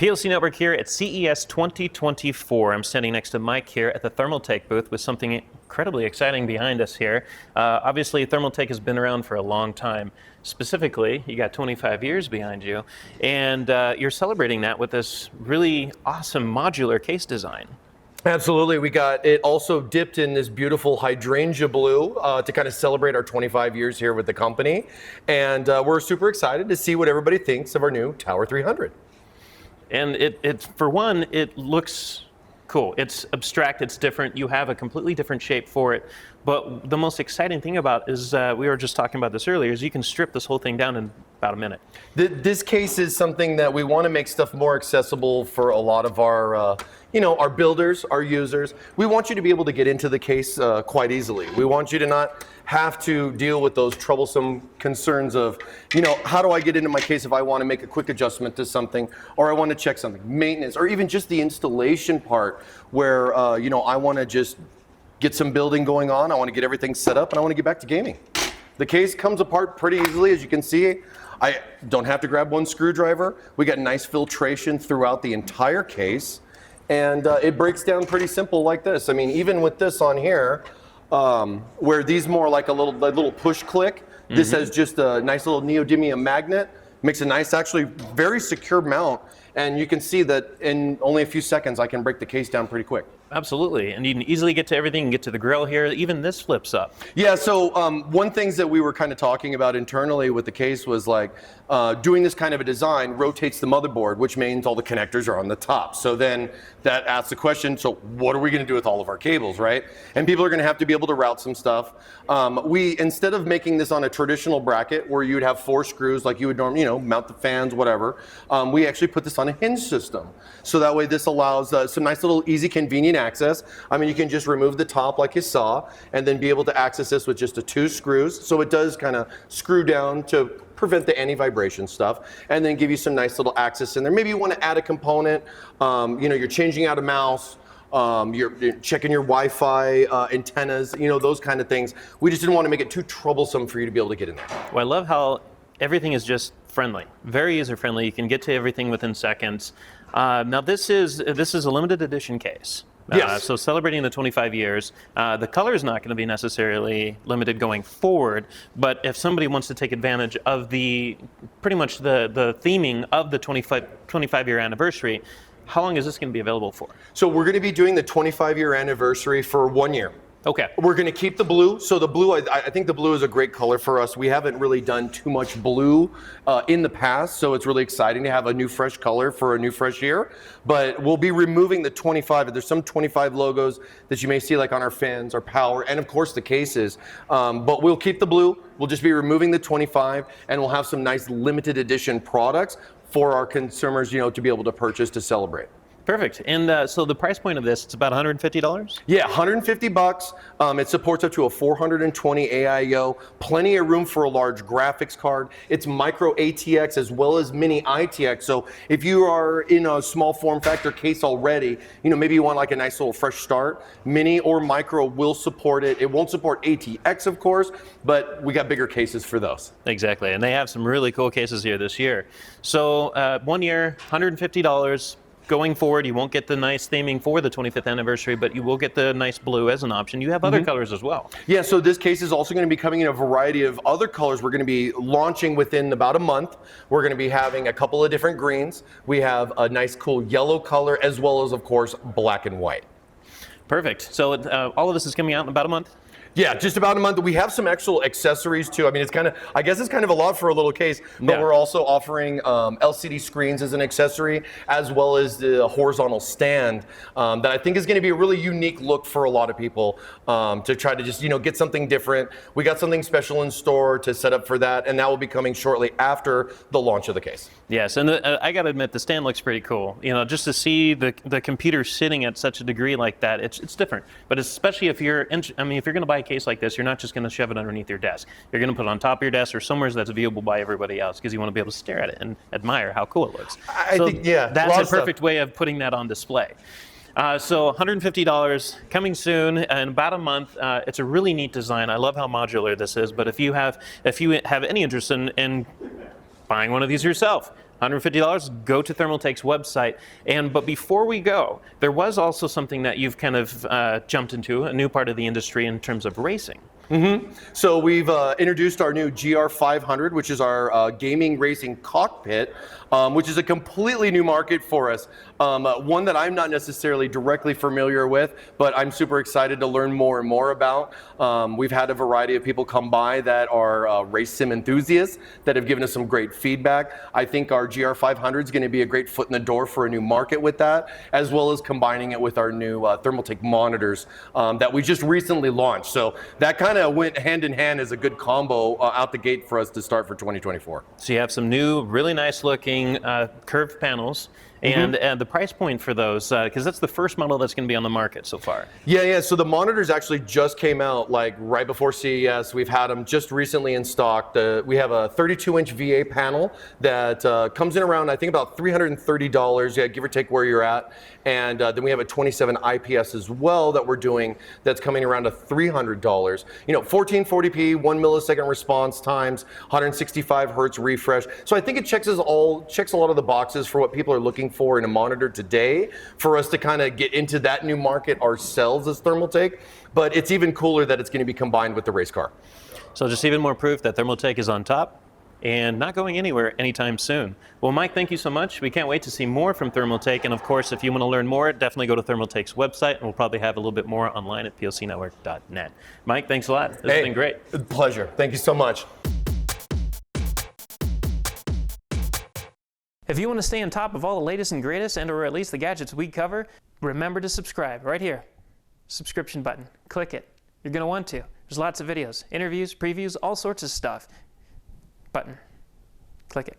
PLC Network here at CES 2024. I'm standing next to Mike here at the Thermaltake booth with something incredibly exciting behind us here. Obviously, Thermaltake has been around for a long time. Specifically, you got 25 years behind you, and you're celebrating that with this really awesome modular case design. Absolutely. We got it also dipped in this beautiful hydrangea blue to kind of celebrate our 25 years here with the company. And we're super excited to see what everybody thinks of our new Tower 300. And it for one, it looks cool. It's abstract, it's different. You have a completely different shape for it. But the most exciting thing about it is, we were just talking about this earlier, is you can strip this whole thing down in about a minute. This case is something that we want to make stuff more accessible for a lot of our, our builders, our users. We want you to be able to get into the case quite easily. We want you to not have to deal with those troublesome concerns of, how do I get into my case if I want to make a quick adjustment to something, or I want to check something, maintenance, or even just the installation part where, I want to just get some building going on, I want to get everything set up, and I want to get back to gaming. The case comes apart pretty easily, as you can see. I don't have to grab one screwdriver. We got nice filtration throughout the entire case, and it breaks down pretty simple like this. I mean, even with this on here, where these more like a little push click, this has just a nice little neodymium magnet, makes a nice, actually very secure mount, and you can see that in only a few seconds I can break the case down pretty quick. Absolutely, and you can easily get to everything and get to the grill here. Even this flips up. Yeah, so one things that we were kind of talking about internally with the case was like doing this kind of a design rotates the motherboard, which means all the connectors are on the top. So then that asks the question, so what are we going to do with all of our cables, right? And people are going to have to be able to route some stuff. We, instead of making this on a traditional bracket where you would have 4 screws like you would normally, mount the fans, whatever, we actually put this on a hinge system. So that way this allows some nice little easy, convenient access. I mean, you can just remove the top like you saw and then be able to access this with just 2 screws. So it does kind of screw down to prevent the anti-vibration stuff and then give you some nice little access in there. Maybe you want to add a component, you're changing out a mouse, you're checking your Wi-Fi antennas, those kind of things. We just didn't want to make it too troublesome for you to be able to get in there. Well, I love how everything is just friendly, very user-friendly. You can get to everything within seconds. Now this is a limited edition case. Yes. So celebrating the 25 years, the color is not going to be necessarily limited going forward, but if somebody wants to take advantage of pretty much the theming of the 25-year anniversary, how long is this going to be available for? So we're going to be doing the 25-year anniversary for 1 year. Okay. We're going to keep the blue. So the blue, I think the blue is a great color for us. We haven't really done too much blue in the past, so it's really exciting to have a new fresh color for a new fresh year. But we'll be removing the 25. There's some 25 logos that you may see like on our fans, our power, and of course the cases. But we'll keep the blue. We'll just be removing the 25, and we'll have some nice limited edition products for our consumers, to be able to purchase to celebrate. Perfect. And so the price point of this, it's about $150? Yeah, $150. It supports up to a 420 AIO, plenty of room for a large graphics card. It's micro ATX as well as mini ITX. So if you are in a small form factor case already, maybe you want like a nice little fresh start, mini or micro will support it. It won't support ATX, of course, but we got bigger cases for those. Exactly. And they have some really cool cases here this year. So 1 year, $150. Going forward, you won't get the nice theming for the 25th anniversary, but you will get the nice blue as an option. You have other colors as well. Yeah, so this case is also going to be coming in a variety of other colors. We're going to be launching within about a month. We're going to be having a couple of different greens. We have a nice cool yellow color as well as, of course, black and white. Perfect. So all of this is coming out in about a month? Yeah, just about a month. We have some actual accessories too. I mean, I guess it's kind of a lot for a little case, but we're also offering LCD screens as an accessory, as well as the horizontal stand that I think is going to be a really unique look for a lot of people to try to just, get something different. We got something special in store to set up for that, and that will be coming shortly after the launch of the case. Yes, and I got to admit, the stand looks pretty cool. Just to see the computer sitting at such a degree like that, it's different. But especially if you're going to buy a case like this, you're not just going to shove it underneath your desk. You're going to put it on top of your desk or somewhere that's viewable by everybody else because you want to be able to stare at it and admire how cool it looks. I think that's a perfect way of putting that on display. So $150 coming soon in about a month. It's a really neat design. I love how modular this is. But if you have any interest in buying one of these yourself, $150, go to Thermaltake's website. But before we go, there was also something that you've kind of jumped into, a new part of the industry in terms of racing. So we've introduced our new GR500, which is our gaming racing cockpit, which is a completely new market for us. One that I'm not necessarily directly familiar with, but I'm super excited to learn more and more about. We've had a variety of people come by that are race sim enthusiasts that have given us some great feedback. I think our GR500 is going to be a great foot in the door for a new market with that, as well as combining it with our new Thermaltake monitors that we just recently launched. So that kind of went hand in hand as a good combo out the gate for us to start for 2024. So you have some new, really nice looking curved panels. And the price point for those, because that's the first model that's going to be on the market so far. Yeah. So the monitors actually just came out like right before CES. We've had them just recently in stock. We have a 32-inch VA panel that comes in around, I think, about $330, yeah, give or take where you're at. And then we have a 27 IPS as well that we're doing that's coming around to $300. 1440p, 1 millisecond response times, 165 hertz refresh. So I think it checks a lot of the boxes for what people are looking for in a monitor today, for us to kind of get into that new market ourselves as Thermaltake. But it's even cooler that it's going to be combined with the race car. So just even more proof that Thermaltake is on top and not going anywhere anytime soon. Well, Mike, thank you so much. We can't wait to see more from Thermaltake. And of course, if you want to learn more, definitely go to Thermaltake's website, and we'll probably have a little bit more online at plcnetwork.net. Mike, thanks a lot. This has been great. Pleasure. Thank you so much. If you want to stay on top of all the latest and greatest, and or at least the gadgets we cover, remember to subscribe right here. Subscription button. Click it. You're going to want to. There's lots of videos, interviews, previews, all sorts of stuff. Button. Click it.